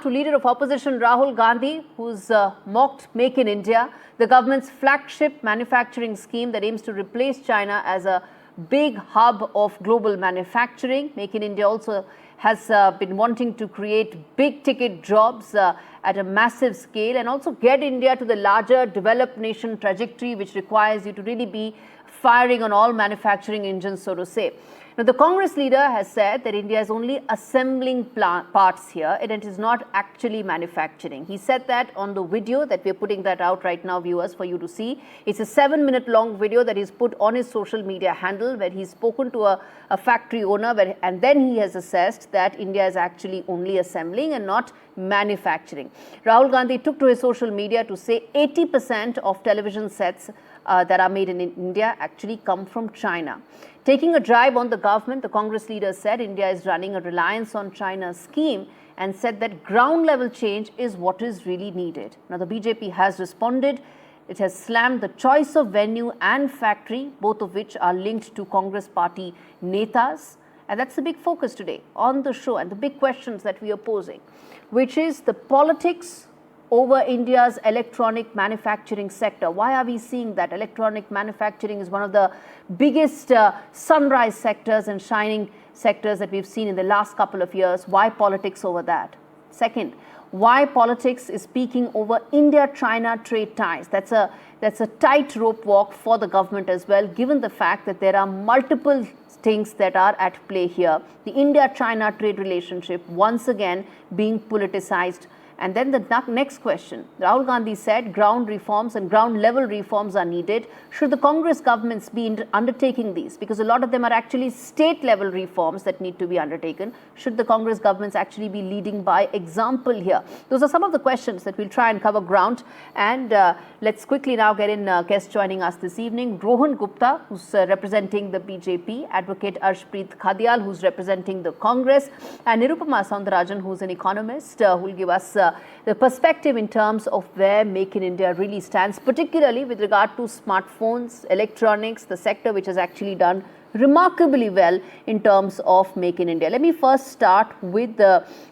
To leader of opposition Rahul Gandhi, who's mocked Make in India, the government's flagship manufacturing scheme that aims to replace China as a big hub of global manufacturing. Make in India also has been wanting to create big ticket jobs at a massive scale and also get India to the larger developed nation trajectory, which requires you to really be firing on all manufacturing engines, so to say. Now, the Congress leader has said that India is only assembling parts here and it is not actually manufacturing. He said that on the video that we're putting that out right now, viewers, for you to see. It's a 7-minute long video that he's put on his social media handle where he's spoken to a factory owner and then he has assessed that India is actually only assembling and not manufacturing. Rahul Gandhi took to his social media to say 80% of television sets that are made in India actually come from China. Taking a drive on the government, the Congress leader said India is running a reliance on China scheme and said that ground level change is what is really needed. Now, the BJP has responded. It has slammed the choice of venue and factory, both of which are linked to Congress party netas. And that's the big focus today on the show and the big questions that we are posing, which is the politics over India's electronic manufacturing sector. Why are we seeing that? Electronic manufacturing is one of the biggest sunrise sectors and shining sectors that we've seen in the last couple of years. Why politics over that? Second, why politics is speaking over India-China trade ties? That's a tightrope walk for the government as well, given the fact that there are multiple things that are at play here. The India-China trade relationship once again being politicized. And then the next question, Rahul Gandhi said ground reforms and ground level reforms are needed. Should the Congress governments be undertaking these? Because a lot of them are actually state level reforms that need to be undertaken. Should the Congress governments actually be leading by example here? Those are some of the questions that we'll try and cover ground. And let's quickly now get in guest joining us this evening. Rohan Gupta, who's representing the BJP, Advocate Arshpreet Khadial, who's representing the Congress, and Nirupama Soundarajan, who's an economist, who will give us the perspective in terms of where Make in India really stands, particularly with regard to smartphones, electronics, the sector which has actually done remarkably well in terms of Make in India. Let me first start with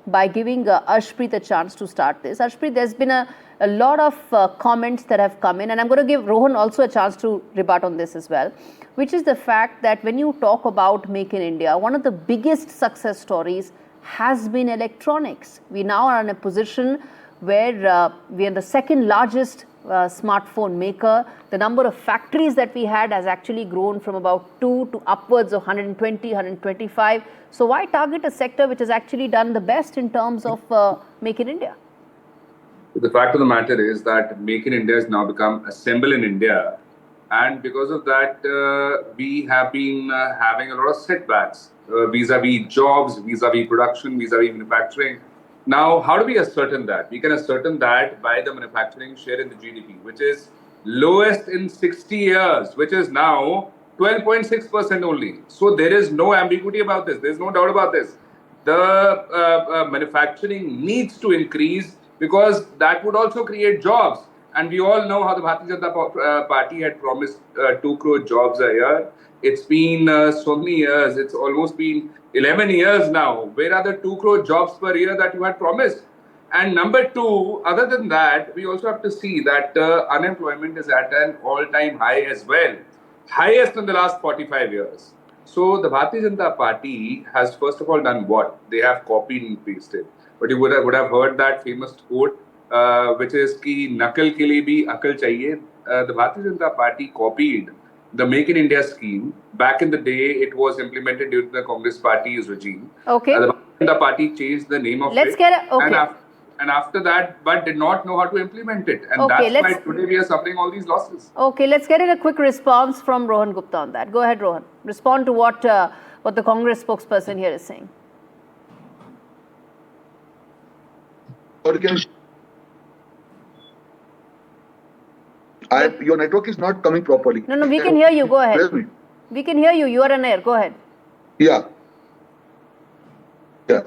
by giving Arshpreet a chance to start this. Arshpreet, there's been a lot of comments that have come in, and I'm going to give Rohan also a chance to rebut on this as well, which is the fact that when you talk about Make in India, one of the biggest success stories has been electronics. We now are in a position where we are the second largest smartphone maker. The number of factories that we had has actually grown from about 2 to upwards of 120, 125. So why target a sector which has actually done the best in terms of Make in India? The fact of the matter is that Make in India has now become Assemble in India. And because of that, we have been having a lot of setbacks vis-a-vis jobs, vis-a-vis production, vis-a-vis manufacturing. Now, how do we ascertain that? We can ascertain that by the manufacturing share in the GDP, which is lowest in 60 years, which is now 12.6% only. So there is no ambiguity about this. There's no doubt about this. The manufacturing needs to increase because that would also create jobs. And we all know how the Bharatiya Janata Party had promised 2 crore jobs a year. It's been so many years. It's almost been 11 years now. Where are the 2 crore jobs per year that you had promised? And number two, other than that, we also have to see that unemployment is at an all-time high as well. Highest in the last 45 years. So the Bharatiya Janata Party has first of all done what? They have copied and pasted. But you would have heard that famous quote, which is ki nakal ke liye bhi akal chahiye. The Bharatiya Janata Party copied the Make in India scheme. Back in the day, it was implemented during the Congress Party's regime. Okay. The Bharatiya Janata Party changed the name of it. And after that, but did not know how to implement it. And that's why today we are suffering all these losses. Okay, let's get in a quick response from Rohan Gupta on that. Go ahead, Rohan. Respond to what the Congress spokesperson here is saying. Your network is not coming properly. No, we can hear you. Go ahead. We can hear you. You are on air. Go ahead. Yeah.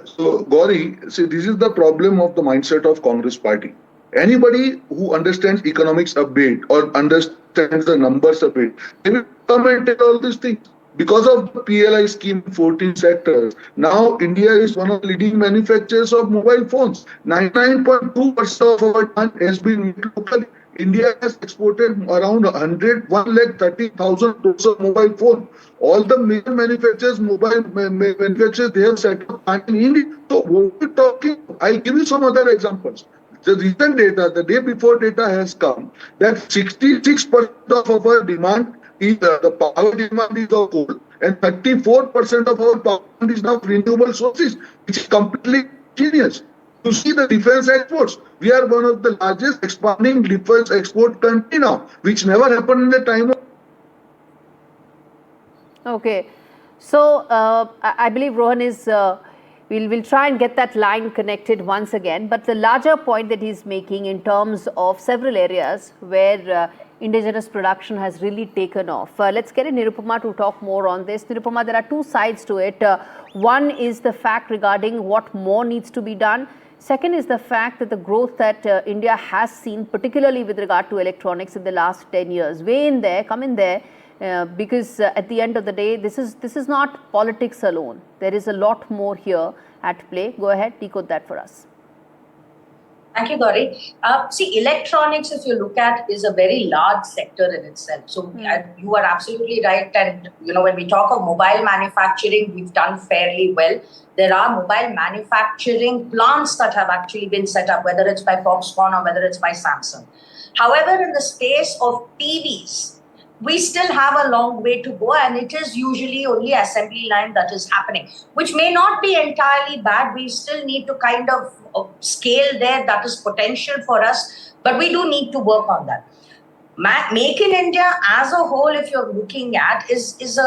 So, Gauri, see, this is the problem of the mindset of Congress party. Anybody who understands economics a bit or understands the numbers a bit, they will come and tell all these things. Because of the PLI scheme, 14 sectors, now India is one of the leading manufacturers of mobile phones. 99.2% of our demand has been made locally. India has exported around 130,000 crores of mobile phone. All the major manufacturers, mobile manufacturers, they have set up plant in India. So what we're talking, I'll give you some other examples. The recent data, the day before data has come, that 66% of our demand is the power demand is of coal, and 34% of our power demand is now renewable sources, which is completely genius. You see the defense exports. We are one of the largest expanding defense export country now, which never happened in the time of. Okay. So I believe Rohan is, we'll try and get that line connected once again. But the larger point that he's making in terms of several areas where indigenous production has really taken off. Let's get in Nirupama to talk more on this. Nirupama, there are two sides to it. One is the fact regarding what more needs to be done. Second is the fact that the growth that India has seen, particularly with regard to electronics in the last 10 years, way in there, come in there, because at the end of the day, this is not politics alone. There is a lot more here at play. Go ahead, decode that for us. Thank you, Gauri. See, electronics, if you look at, is a very large sector in itself. So you are absolutely right. And, when we talk of mobile manufacturing, we've done fairly well. There are mobile manufacturing plants that have actually been set up, whether it's by Foxconn or whether it's by Samsung. However, in the space of TVs, we still have a long way to go, and it is usually only assembly line that is happening, which may not be entirely bad. We still need to kind of scale there. That is potential for us, but we do need to work on that. Make in India as a whole, if you're looking at, is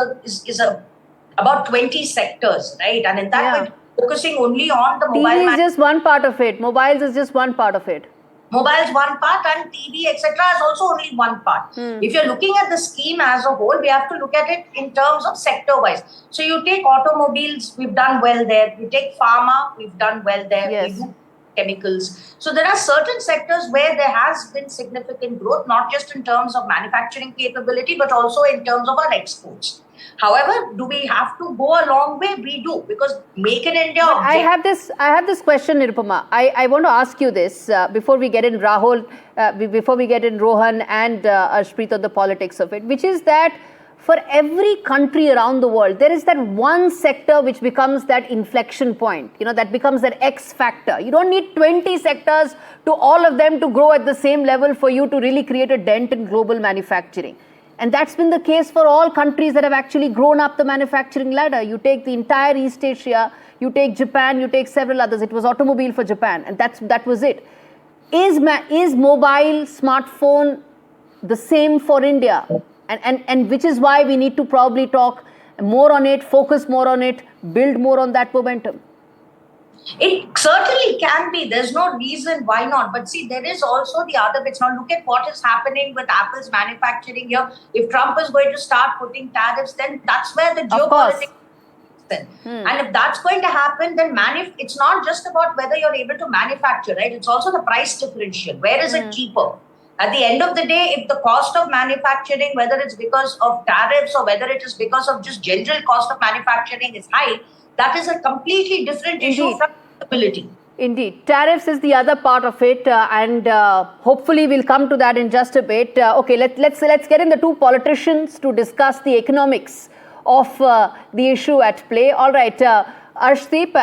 about 20 sectors, right? And in that, we're focusing only on the mobile. TV is just one part of it. Mobiles is just one part of it. Mobile is one part, and TV, etc. is also only one part. If you're looking at the scheme as a whole, we have to look at it in terms of sector-wise. So you take automobiles, we've done well there. You take pharma, we've done well there. Yes. We do chemicals. So there are certain sectors where there has been significant growth, not just in terms of manufacturing capability, but also in terms of our exports. However, do we have to go a long way? We do, because Make in India. I have this question, Nirupama. I want to ask you this before we get in Rahul, before we get in Rohan and Arshpreet on the politics of it, which is that for every country around the world, there is that one sector which becomes that inflection point, that becomes that X factor. You don't need 20 sectors to all of them to grow at the same level for you to really create a dent in global manufacturing. And that's been the case for all countries that have actually grown up the manufacturing ladder. You take the entire East Asia, you take Japan, you take several others. It was automobile for Japan, and that was it. Is mobile, smartphone the same for India? And which is why we need to probably talk more on it, focus more on it, build more on that momentum. It certainly can be. There's no reason why not. But see, there is also the other bits. Now look at what is happening with Apple's manufacturing here. If Trump is going to start putting tariffs, then that's where the geopolitics. And if that's going to happen, then it's not just about whether you're able to manufacture, right? It's also the price differential. Where is it cheaper? At the end of the day, if the cost of manufacturing, whether it's because of tariffs or whether it is because of just general cost of manufacturing is high, that is a completely different issue from stability. Indeed. Tariffs is the other part of it, and hopefully we'll come to that in just a bit. Okay, let's get in the two politicians to discuss the economics of the issue at play. All right, Arshpreet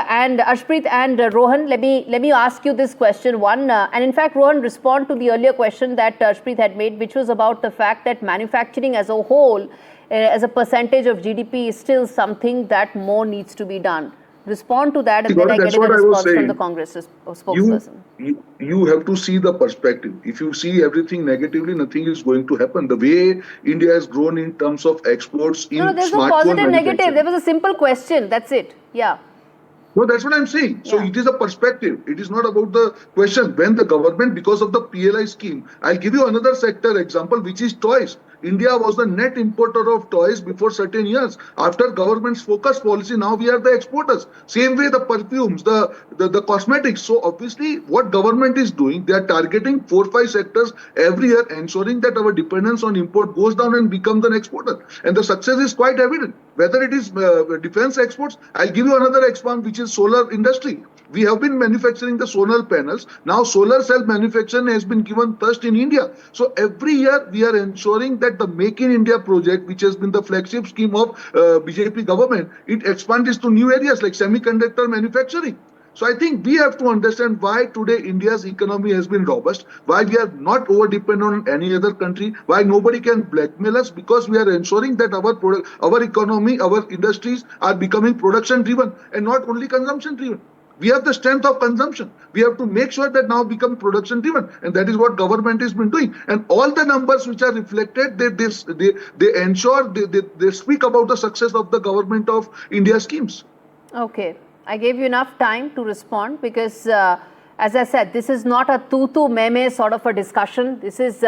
and Rohan, let me ask you this question one, and in fact, Rohan, respond to the earlier question that Arshpreet had made, which was about the fact that manufacturing as a whole, as a percentage of GDP, is still something that more needs to be done. Respond to that, and then I get a response from the Congress spokesperson. You have to see the perspective. If you see everything negatively, nothing is going to happen. The way India has grown in terms of exports in no, there's no positive, negative. There was a simple question. That's it. Yeah. No, that's what I'm saying. So it is a perspective. It is not about the question when the government, because of the PLI scheme, I'll give you another sector example, which is toys. India was the net importer of toys before certain years. After government's focus policy, now we are the exporters. Same way the perfumes, the cosmetics. So obviously what government is doing, they are targeting 4-5 sectors every year, ensuring that our dependence on import goes down and becomes an exporter. And the success is quite evident. Whether it is defense exports, I'll give you another example, which is solar industry. We have been manufacturing the solar panels. Now solar cell manufacturing has been given first in India. So every year we are ensuring that the Make in India project, which has been the flagship scheme of BJP government, it expands to new areas like semiconductor manufacturing. So I think we have to understand why today India's economy has been robust, why we are not over-dependent on any other country, why nobody can blackmail us, because we are ensuring that our economy, our industries are becoming production-driven and not only consumption-driven. We have the strength of consumption. We have to make sure that now become production driven, and that is what government has been doing. And all the numbers which are reflected, they ensure they speak about the success of the government of India schemes. Okay, I gave you enough time to respond because, as I said, this is not a tutu meme sort of a discussion. This is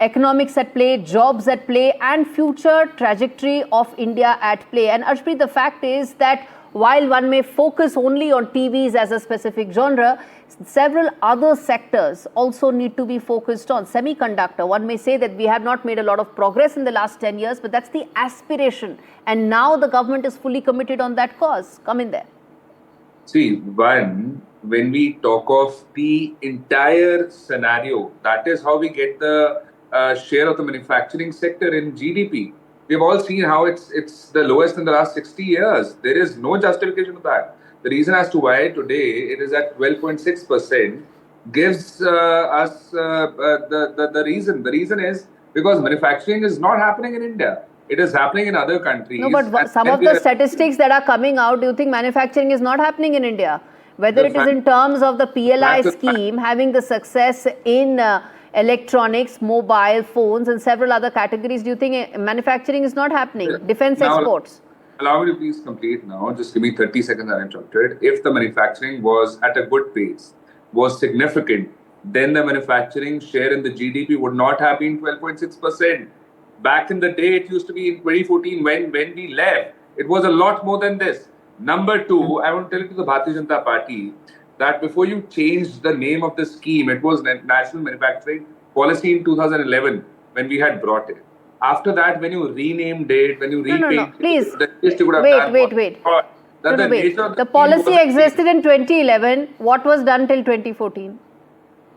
economics at play, jobs at play, and future trajectory of India at play. And Arshpreet, the fact is that while one may focus only on TVs as a specific genre, several other sectors also need to be focused on. Semiconductor, one may say that we have not made a lot of progress in the last 10 years, but that's the aspiration. And now the government is fully committed on that cause. Come in there. See, when we talk of the entire scenario, that is how we get the share of the manufacturing sector in GDP. We've all seen how it's the lowest in the last 60 years. There is no justification for that. The reason as to why today it is at 12.6% gives us the reason. The reason is because manufacturing is not happening in India. It is happening in other countries. No, but some of the statistics that are coming out, do you think manufacturing is not happening in India? Whether it is in terms of the PLI scheme having the success in electronics, mobile phones and several other categories, do you think manufacturing is not happening? Defense exports. Allow me to please complete now. Just give me 30 seconds uninterrupted. If the manufacturing was at a good pace, was significant, then the manufacturing share in the GDP would not have been 12.6%. Back in the day, it used to be in 2014 when we left. It was a lot more than this. Number two, I want to tell you to the Bharatiya Janata Party that before you changed the name of the scheme, it was National Manufacturing Policy in 2011 when we had brought it. After that, when you renamed it, when you repainted please. it, Wait. The policy existed in 2011. What was done till 2014?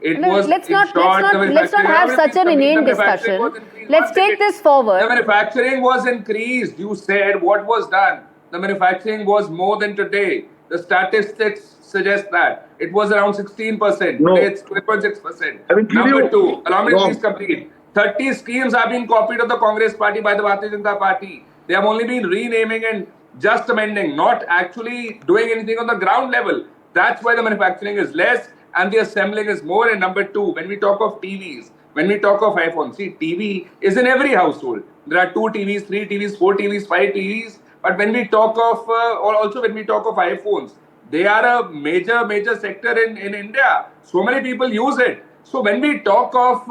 Let's not have such an inane discussion. Let's take this forward. The manufacturing was increased. You said what was done. The manufacturing was more than today. The statistics suggest that it was around 16%. No. Today it's 12.6%. Number two, allow me to please complete. 30 schemes have been copied of the Congress Party by the Bharatiya Janata Party. They have only been renaming and just amending, not actually doing anything on the ground level. That's why the manufacturing is less and the assembling is more. And number two, when we talk of TVs, when we talk of iPhones, see, TV is in every household. There are 2 TVs, 3 TVs, 4 TVs, 5 TVs. But when we talk of, or also when we talk of iPhones, they are a major sector in India. So many people use it. So when we talk of,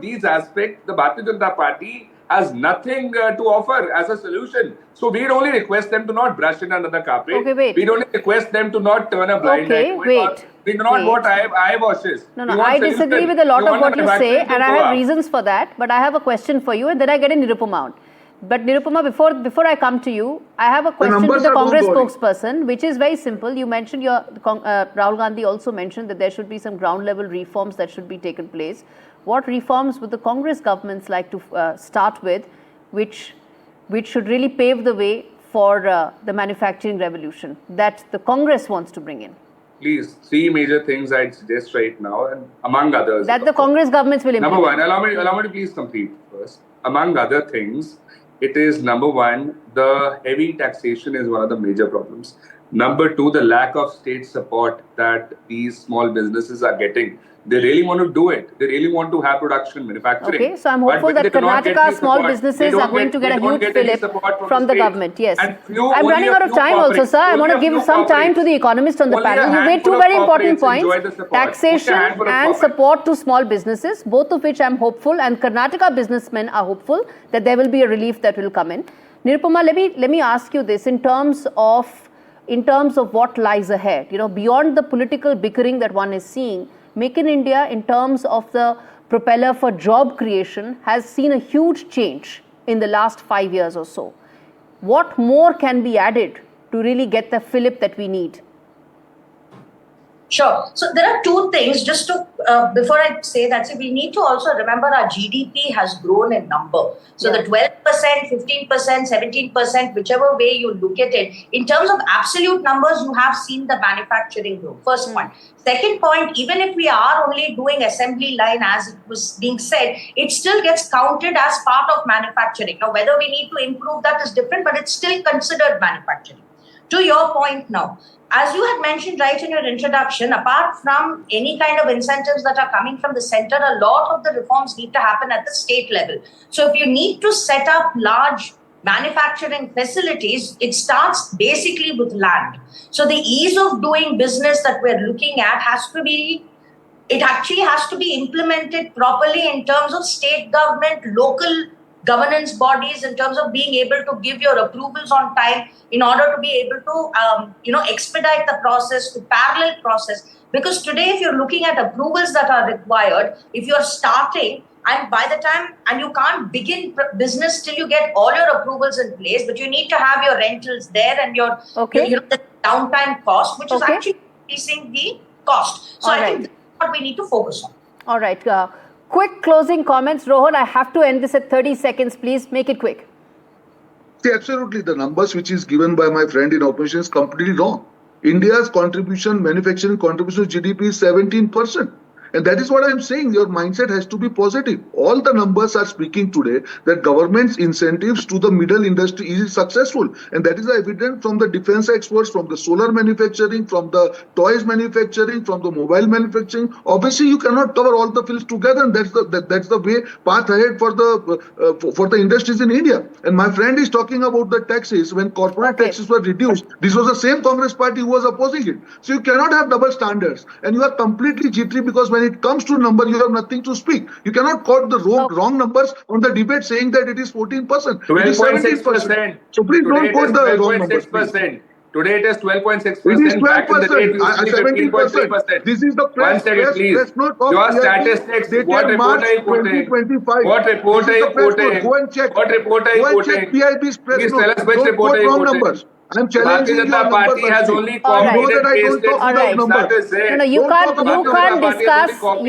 these aspects, the Bharatiya Janata Party has nothing to offer as a solution. So we'd only request them to not brush it under the carpet. Okay, wait. We'd only request them to not turn a blind eye to it. We do not want eyewash. No, I disagree with a lot of what you say and I have reasons for that. But I have a question for you and then I get a Nirupama out. But Nirupama, before I come to you, I have a question to the Congress spokesperson, which is very simple. You mentioned Rahul Gandhi also mentioned that there should be some ground level reforms that should be taken place. What reforms would the Congress governments like to start with, which should really pave the way for the manufacturing revolution that the Congress wants to bring in? Please, 3 major things I'd suggest right now, and among others. That the Congress governments will implement. Number one, allow me to please complete first. Among other things, it is number one, the heavy taxation is one of the major problems. Number two, the lack of state support that these small businesses are getting. They really want to do it. They really want to have production, manufacturing. Okay, so I'm hopeful that Karnataka small businesses are going to get a huge fillip from the government. Yes. I'm running out of time also, sir. I want to give some time to the economist on the panel. You made two very important points, taxation and support to small businesses, both of which I'm hopeful, and Karnataka businessmen are hopeful that there will be a relief that will come in. Nirupama, let me ask you this in terms of what lies ahead. You know, beyond the political bickering that one is seeing, Make in India, in terms of the propeller for job creation, has seen a huge change in the last 5 years or so. What more can be added to really get the fillip that we need? Sure. So there are two things. Just to before I say that, so we need to also remember our GDP has grown in number. So the 12%, 15%, 17%, whichever way you look at it, in terms of absolute numbers, you have seen the manufacturing grow. First point. Second point, even if we are only doing assembly line as it was being said, it still gets counted as part of manufacturing. Now, whether we need to improve that is different, but it's still considered manufacturing. To your point now, as you had mentioned right in your introduction, apart from any kind of incentives that are coming from the center, a lot of the reforms need to happen at the state level. So if you need to set up large manufacturing facilities, it starts basically with land. So the ease of doing business that we're looking at it actually has to be implemented properly in terms of state government, local governance bodies, in terms of being able to give your approvals on time in order to be able to expedite the process, to parallel process. Because today, if you're looking at approvals that are required, if you're starting and by the time, and you can't begin business till you get all your approvals in place, but you need to have your rentals there and your the downtime cost, which is actually increasing the cost. So I think that's what we need to focus on. All right. Quick closing comments. Rohan, I have to end this at 30 seconds. Please make it quick. See, absolutely. The numbers which is given by my friend in opposition is completely wrong. India's contribution, manufacturing contribution to GDP is 17%. And that is what I'm saying. Your mindset has to be positive. All the numbers are speaking today that government's incentives to the middle industry is successful. And that is evident from the defense exports, from the solar manufacturing, from the toys manufacturing, from the mobile manufacturing. Obviously, you cannot cover all the fields together. And that's the way path ahead for the industries in India. And my friend is talking about the taxes. When corporate taxes were reduced, this was the same Congress party who was opposing it. So you cannot have double standards. And you are completely jittery because when it comes to number, you have nothing to speak. You cannot quote the wrong numbers on the debate saying that it is 14%. 12.6%. So please don't quote the wrong numbers. Today it is 12.6%. It is 12%. This is the press. 1 second, please. Your statistics. What report are you quoting? What report are you quoting? Go and check. What report are you quoting? PIB's press. Please tell us which report are you quoting. I'm challenging you. Janata Party has only copied and pasted. No, you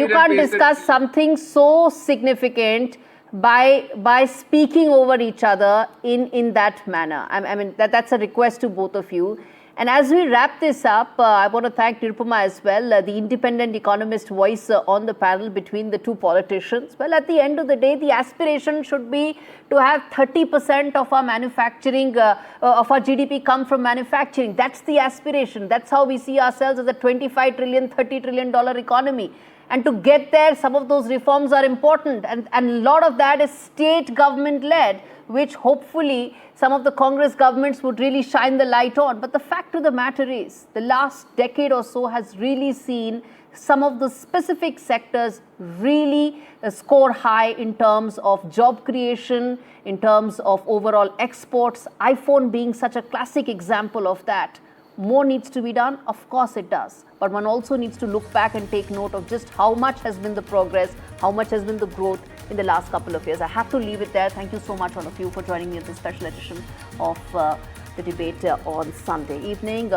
can't discuss something so significant by speaking over each other in that manner. I mean, that's a request to both of you. And as we wrap this up, I want to thank Nirupama as well, the independent economist voice on the panel between the two politicians. Well, at the end of the day, the aspiration should be to have 30% of our manufacturing, of our GDP come from manufacturing. That's the aspiration. That's how we see ourselves as a $25 trillion, $30 trillion economy. And to get there, some of those reforms are important. And a lot of that is state government led, which hopefully some of the Congress governments would really shine the light on. But the fact of the matter is, the last decade or so has really seen some of the specific sectors really score high in terms of job creation, in terms of overall exports. iPhone being such a classic example of that. More needs to be done, of course it does. But one also needs to look back and take note of just how much has been the progress, how much has been the growth in the last couple of years. I have to leave it there. Thank you so much, all of you, for joining me in this special edition of the debate on Sunday evening.